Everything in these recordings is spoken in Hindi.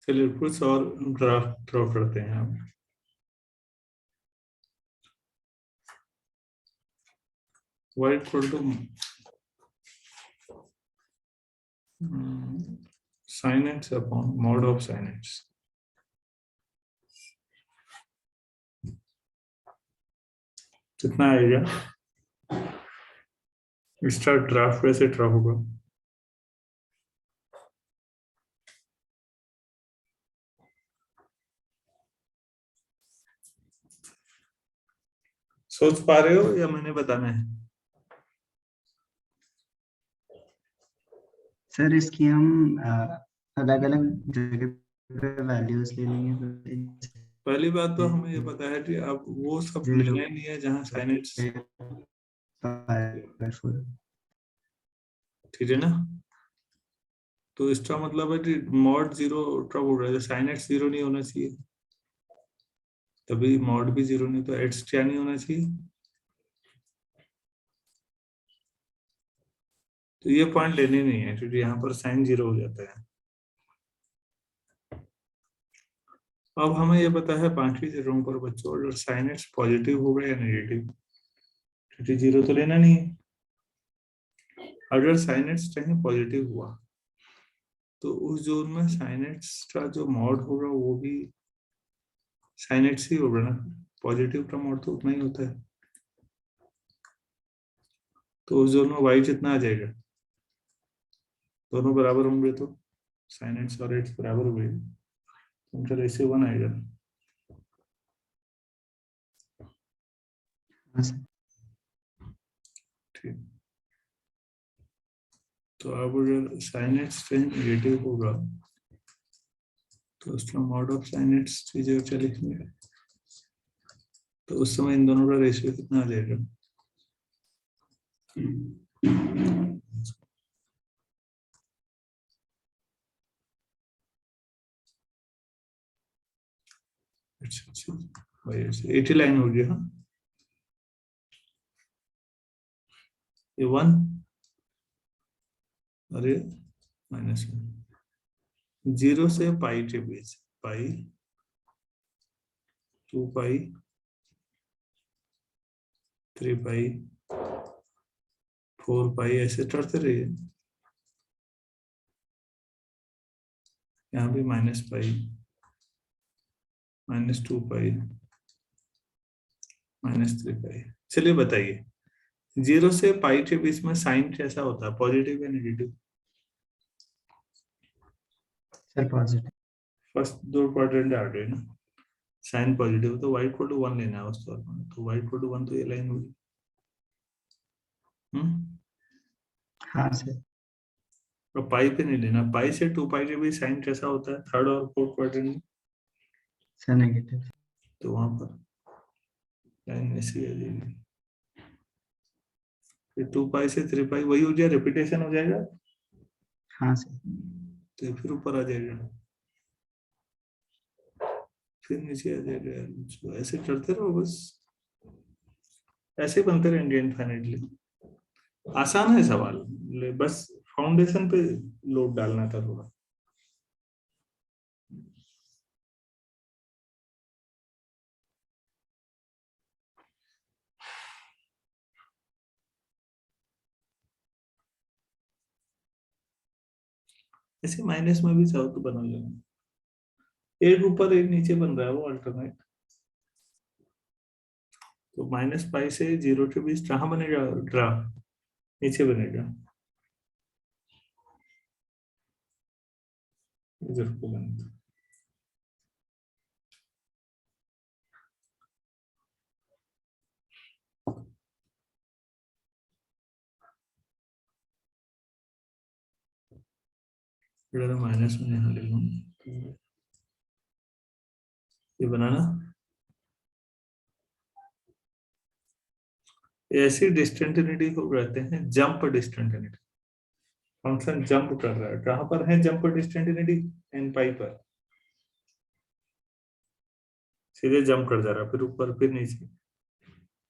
चलिए कुछ और ग्राफ ड्रॉ करते हैं हम। y equal to sin x upon mod of sin x। कितना आएगा? इसका ग्राफ कैसे ड्रॉ होगा? सोच पा रहे हो या मैंने बताना है? सर इसकी हम अलग अलग जगह पे वैल्यूज ले लेंगे। पहली बात तो हमें ये पता है कि अब वो सब लेना ही नहीं है जहाँ sin x, ठीक है ना? तो इसका मतलब है कि मॉड जीरो कब हो रहा है? sin x जीरो नहीं होना चाहिए, तभी मॉड भी जीरो नहीं, तो x क्या नहीं होना चाहिए? तो ये पॉइंट लेने नहीं है क्योंकि यहाँ पर साइन जीरो हो जाता है। अब हमें ये पता है पांचवी जगहों पर बच्चों, अगर साइन एक्स पॉजिटिव होगा या नेगेटिव, क्योंकि जीरो तो लेना नहीं है। अगर साइन एक्स कहीं पॉजिटिव हुआ तो उस जोन में साइन एक्स का जो मॉड होगा वो भी साइन एक्स ही होगा ना। पॉजिटिव का मॉड तो उतना ही होता है। तो उस जोन में वाई कितना आ जाएगा? दोनों बराबर होंगे तो साइन एक्स और एक्स बराबर हो गए, उनका रेशियो 1 आएगा। ठीक। तो अब अगर साइन एक्स कहीं नेगेटिव होगा तो उसका मॉड ऑफ साइन एक्स चीजें चले लिखेंगे, तो उस समय इन दोनों का रेशियो कितना आ जाएगा? अच्छा अच्छा भाई, ऐसे 80 लाइन हो गया। हाँ, ये 1, अरे -1 जीरो से पाई के बीच, पाई 2 पाई 3 पाई 4 पाई ऐसे चढ़ते रहिए। यहाँ भी माइनस पाई -2 पाई -3 पाई। चलिए बताइए, जीरो से पाई के बीच में साइन कैसा होता है, पॉजिटिव या नेगेटिव? Sir positive. फर्स्ट दो क्वाड्रेंट आ गए ना। साइन पॉजिटिव तो y इक्वल टू 1 लेना है उस तौर पर, तो y इक्वल टू 1 तो ये लाइन होगी। हाँ सर। तो पाई पे नहीं लेना, पाई से 2 पाई के बीच साइन कैसा होता है थर्ड और फोर्थ क्वाड्रेंट में? Sir negative. तो वहां पर लाइन ऐसी आ जाएगी। फिर 2 पाई से 3 पाई वही हो जाए, रिपीटेशन हो जाएगा, हाँ सर। तो फिर ऊपर आ जाएगा, फिर नीचे आ जाएगा। तो ऐसे करते रहो बस, ऐसे बनते रहेंगे इनफाइनाइटली। आसान है सवाल, बस फाउंडेशन पे लोड डालना था थोड़ा। ऐसे माइनस में भी चाहो तो बना लेना, एक ऊपर एक नीचे बन रहा है वो अल्टरनेट। तो माइनस पाई से जीरो के बीच कहाँ बनेगा ग्राफ? नीचे बनेगा, इधर को बनेगा। फिर माइनस में यहाँ ले लूँ, ये बनाना। ऐसी डिस्कंटिन्यूटी को कहते हैं जंप डिस्कंटिन्यूटी। फंक्शन जंप कर रहा है, कहां पर है जंप डिस्कंटिन्यूटी? एन पाई पर सीधे जंप कर जा रहा है, फिर ऊपर फिर नीचे।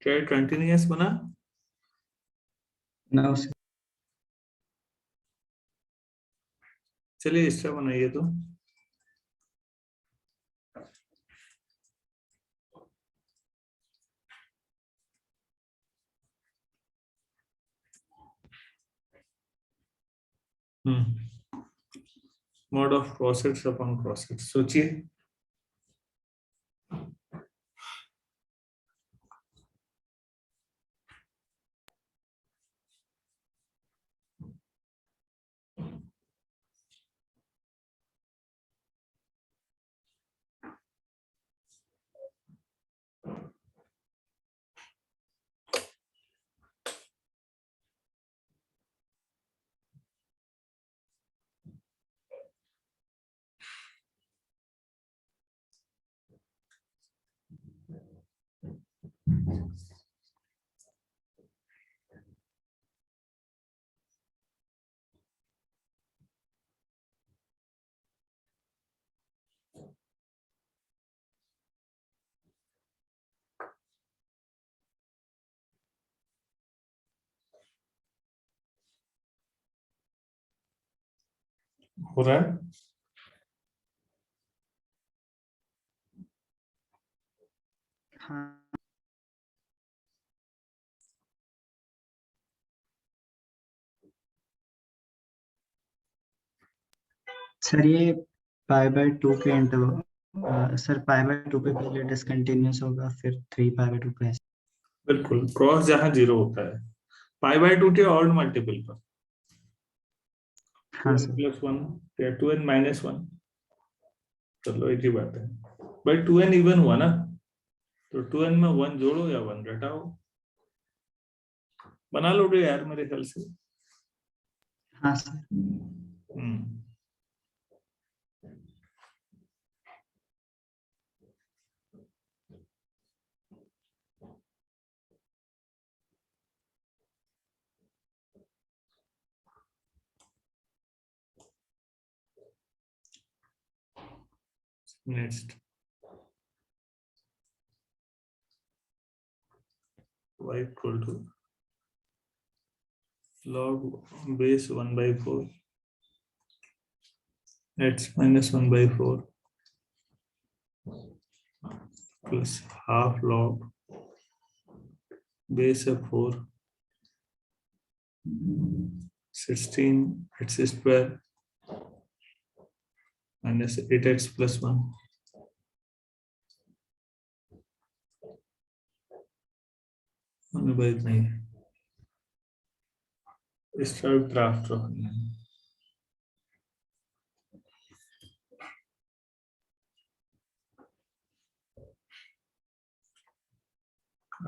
क्या कंटिन्यूअस बना? No sir. चलिए इसका बनाइए तो। मॉड ऑफ क्रॉसेट्स अपॉन क्रॉसेट्स, सोचिए। हो रहा है? हाँ सर, ये π/2 के इंटरवल, सर π/2 पे पहले डिसकंटिन्यूस होगा, फिर 3π/2 पे ऐसे। बिल्कुल, क्रॉस जहां 0 होता है, π/2 के ऑड मल्टीपल पर, हाँ 2n सर। + 1 या 2n - 1, चलो एक ही बात है भाई। 2n इवन हुआ ना, तो 2n में 1 जोड़ो या 1 घटाओ, बना लोगे यार मेरे ख्याल से। हाँ sir. Hmm next, y equal to log base 1/4 x minus 1/4 plus half log base of 4 16 x square minus 8x plus 1 नहीं, इसका ड्राफ्ट रखना है।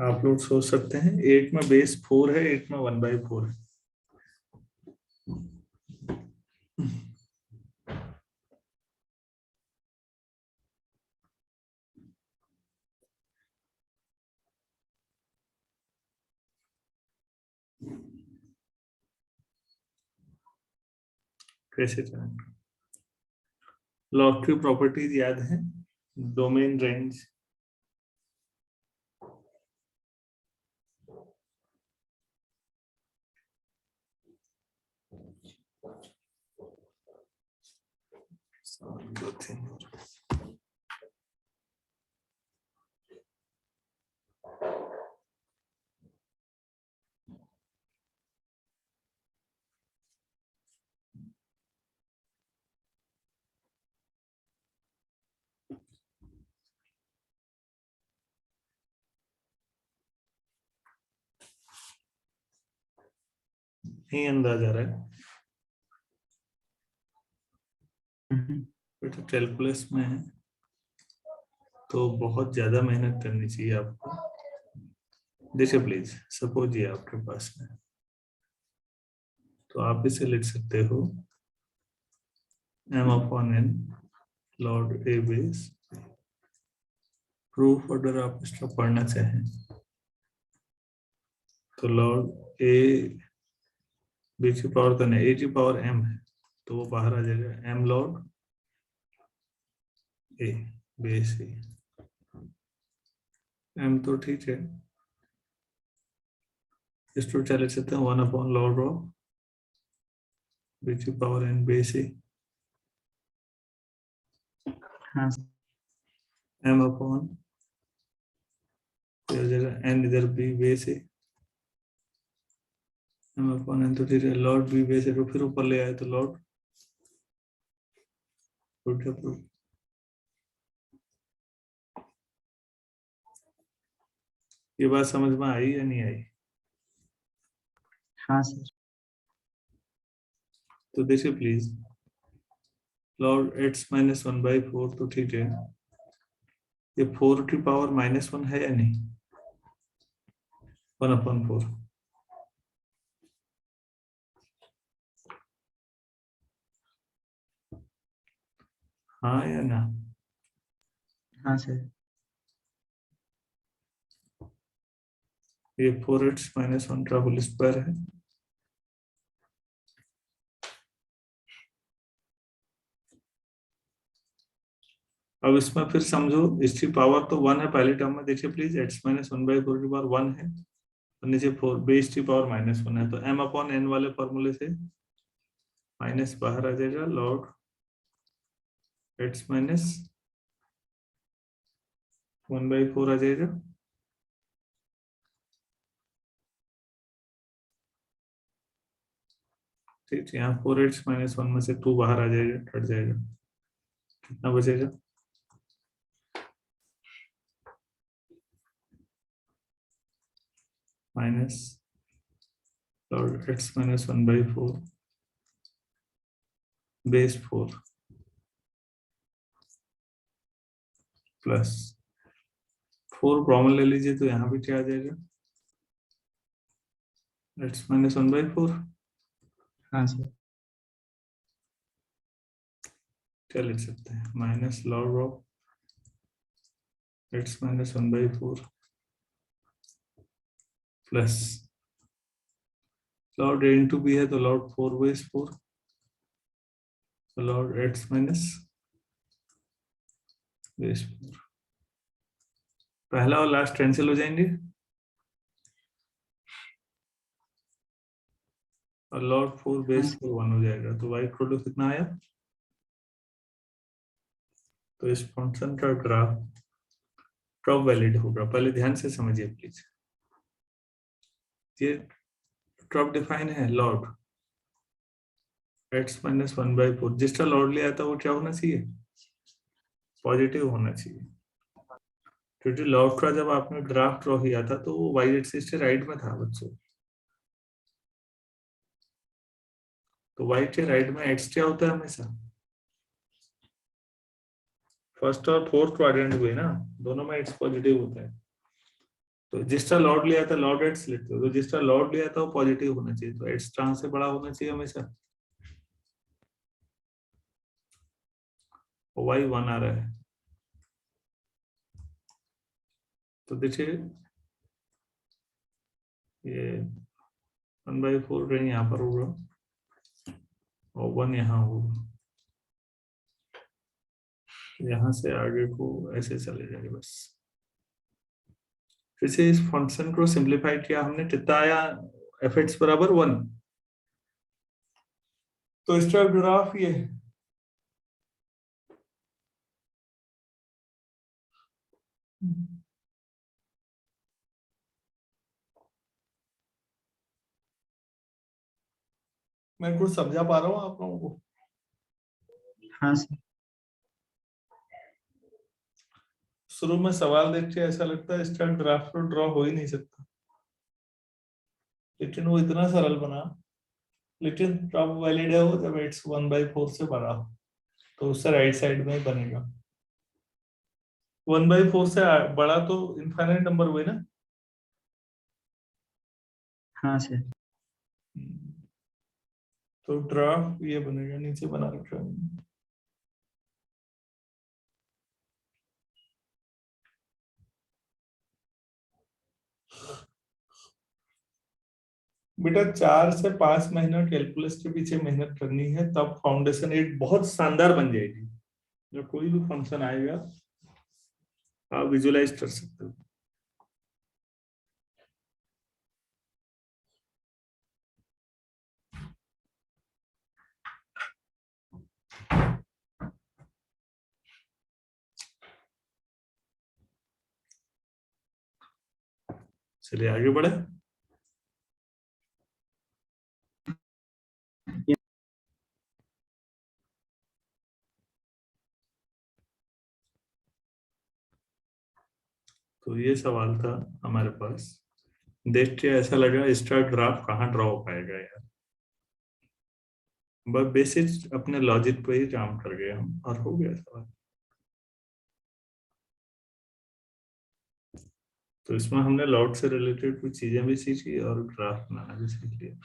आप लोग सोच सकते हैं 8 में बेस 4 है, 8 में 1/4 है। कैसे चलेंगे? लॉग की प्रॉपर्टीज याद है, डोमेन रेंज, नहीं अंदाजा आ रहा है बेटा, कैलकुलस में है तो बहुत ज्यादा मेहनत करनी चाहिए आपको। देखिए प्लीज, सपोज ये आपके पास है, तो आप इसे लिख सकते हो m/n log a base। Proof अगर आप इसका पढ़ना चाहें तो log a b की पावर करना है, a की पावर m है तो वो बाहर आ जाएगा, m log a base a, m तो ठीक है, इसको क्या लिख सकते हैं 1/log of b की पावर n बेस a, हाँ सर। m अपॉन n इधर b base a, m upon n तो ठीक है, लॉर्ड b बेस है तो फिर ऊपर ले आए तो लॉर्ड रूट। ये बात समझ में आई या नहीं आई? हाँ सर। तो देखिए प्लीज, लॉर्ड x माइनस 1/4 तो ठीक है, ये 4 की पावर -1 है या नहीं? 1/4। हाँ या ना? हाँ सर। ये 4x माइनस 1 का होल स्क्वायर है। अब इसमें फिर समझो, इसकी पावर तो 1 है पहले टर्म में, देखिए प्लीज, x माइनस 1/4 की पावर 1 है और नीचे 4 बेस की पावर -1 है, तो m अपॉन n वाले फॉर्मूले से माइनस बाहर आ जाएगा, लॉग x माइनस 1/4 आ जाएगा। ठीक है, यहाँ 4x माइनस 1 में से 2 बाहर आ जाएगा, कट जाएगा, कितना बचेगा? Minus log x minus 1/4 base 4 plus 4 common ले लीजिए तो यहाँ भी क्या आ जाएगा, x माइनस 1/4। हाँ सर। क्या लिख सकते हैं, minus log of x minus 1/4 plus log a into B है तो लॉग 4/4, तो लॉग x माइनस बेस 4। पहला और लास्ट कैंसिल हो जाएंगे और लॉग 4 हाँ बेस सर। 4 1 हो जाएगा, तो y इक्वल टू कितना आया? तो इस फंक्शन का ग्राफ कब वैलिड होगा, पहले ध्यान से समझिए प्लीज। ये कब डिफाइन है, लॉग x माइनस 1/4, जिसका लॉग लिया था वो क्या होना चाहिए, पॉजिटिव होना चाहिए, क्योंकि लॉग का जब आपने ग्राफ ड्रॉ किया था तो वो y एक्सिस के राइट में था बच्चों, तो y के राइट में x क्या होता है हमेशा, फर्स्ट और फोर्थ क्वाड्रेंट हुए ना, दोनों में x पॉजिटिव होता है, तो जिसका लॉर्ड लिया था लॉर्ड x लेते हो, तो जिसका लॉर्ड लिया था वो पॉजिटिव होना चाहिए, तो x ट्रांस से बड़ा होना चाहिए हमेशा, y 1 आ रहा है, तो देखिए ये 1/4 कहीं यहाँ पर होगा और 1 यहाँ होगा, यहाँ से आगे को ऐसे चले जाएंगे बस। फिर से इस फंक्शन को सिंप्लीफाई किया हमने, कितना आया, f(x) बराबर 1, तो इसका ग्राफ ये है। मैं कुछ समझा पा रहा हूँ आप लोगों को? हाँ सर। शुरू में सवाल देख के ऐसा लगता है इसका ग्राफ तो ड्रॉ हो ही नहीं सकता, लेकिन वो इतना सरल बना, लेकिन कब वैलिड है वो, जब x 1/4 से बड़ा हो, तो उससे राइट साइड में ही बनेगा। 1/4 से बड़ा तो इनफाइनाइट नंबर हुए ना। हाँ सर। तो ड्राफ ये बनेगा, नीचे बना रखा है। बेटा 4 से 5 महीना कैलकुलस के पीछे मेहनत करनी है, तब फाउंडेशन एक बहुत शानदार बन जाएगी, जब कोई भी फंक्शन आएगा आप विजुलाइज कर सकते हो। चलिए आगे बढ़े। तो ये सवाल था हमारे पास। देख के ऐसा लगा इसका ग्राफ कहाँ ड्रॉ हो पाएगा यार, बस बेसिक अपने लॉजिक पे ही काम कर गए हम और हो गया सवाल। तो इसमें हमने लॉट से रिलेटेड कुछ चीजें भी सीखी और ग्राफ बनाना भी सीख लिया।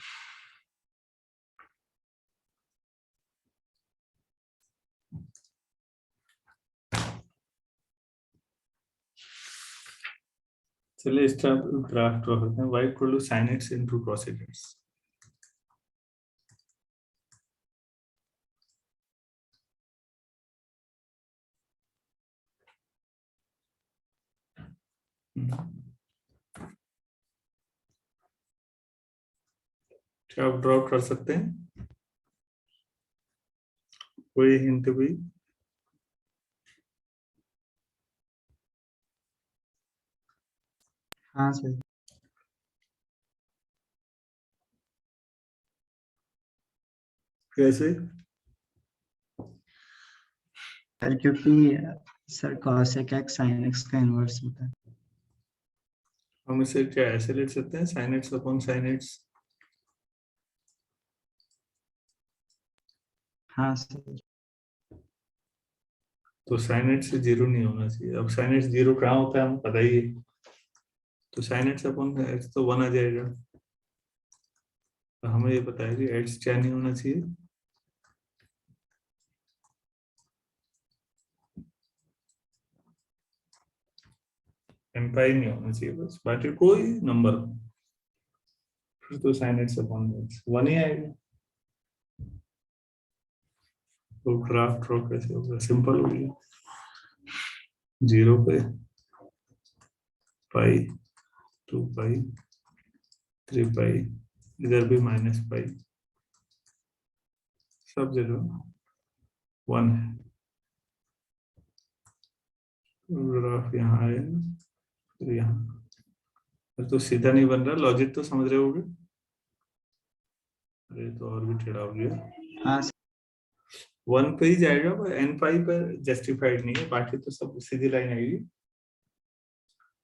चलिए इसका ग्राफ ड्रॉ करते हैं। y equal to sin x into cos x। क्या आप ड्रॉ कर सकते हैं? कोई हिंट भी? हाँ सर। कैसे? सर क्योंकि sir cos x sin x का इनवर्स होता है। हम इसे क्या ऐसे लिख सकते हैं, sin x upon sin x? हाँ सर। तो sin x से जीरो नहीं होना चाहिए। अब sin x जीरो कहाँ होता है हमें पता ही है, तो sin x अपॉन x तो 1 आ जाएगा। तो हमें ये पता है कि x क्या नहीं होना चाहिए, m पाई नहीं होना चाहिए, बस बाकी कोई नंबर हो फिर तो sin x अपॉन x 1 ही आएगा। तो ग्राफ ड्रॉ कैसे होगा? सिंपल हो गया, जीरो पे पाई, 2 पाई, 3 पाई, इधर भी माइनस पाई, सब जगह 1 है। ग्राफ यहाँ आएगा फिर यहाँ, फिर तो सीधा नहीं बन रहा, लॉजिक तो समझ रहे होगे। अरे तो और भी टेढ़ा हो गया। हाँ सर। 1 पे ही जाएगा, पर एन पाई पर जस्टिफाइड नहीं है, बाकी तो सब सीधी लाइन आएगी।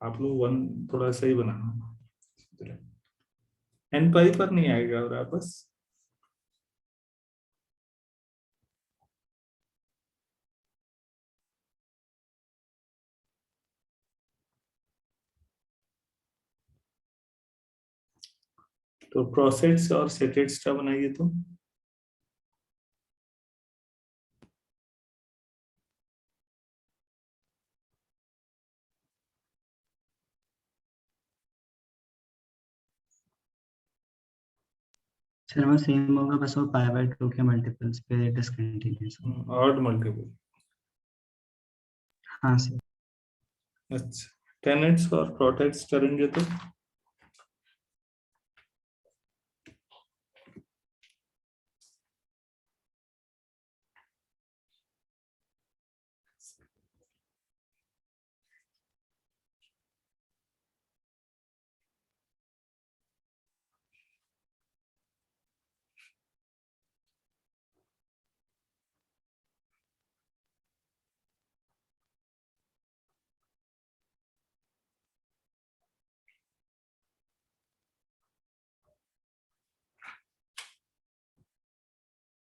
आप लोग 1 थोड़ा सही बनाना, एन पाई पर नहीं आएगा और आप बस तो प्रोसेट्स और सेटेट्स का बनाइए तो। सर वो सेम होगा, बस वो π/2 के मल्टीपल्स पे डिसकंटिन्यूअस होगा। Odd multiple. हाँ सर। अच्छा, टेनेट्स और प्रोटेट्स करेंगे तो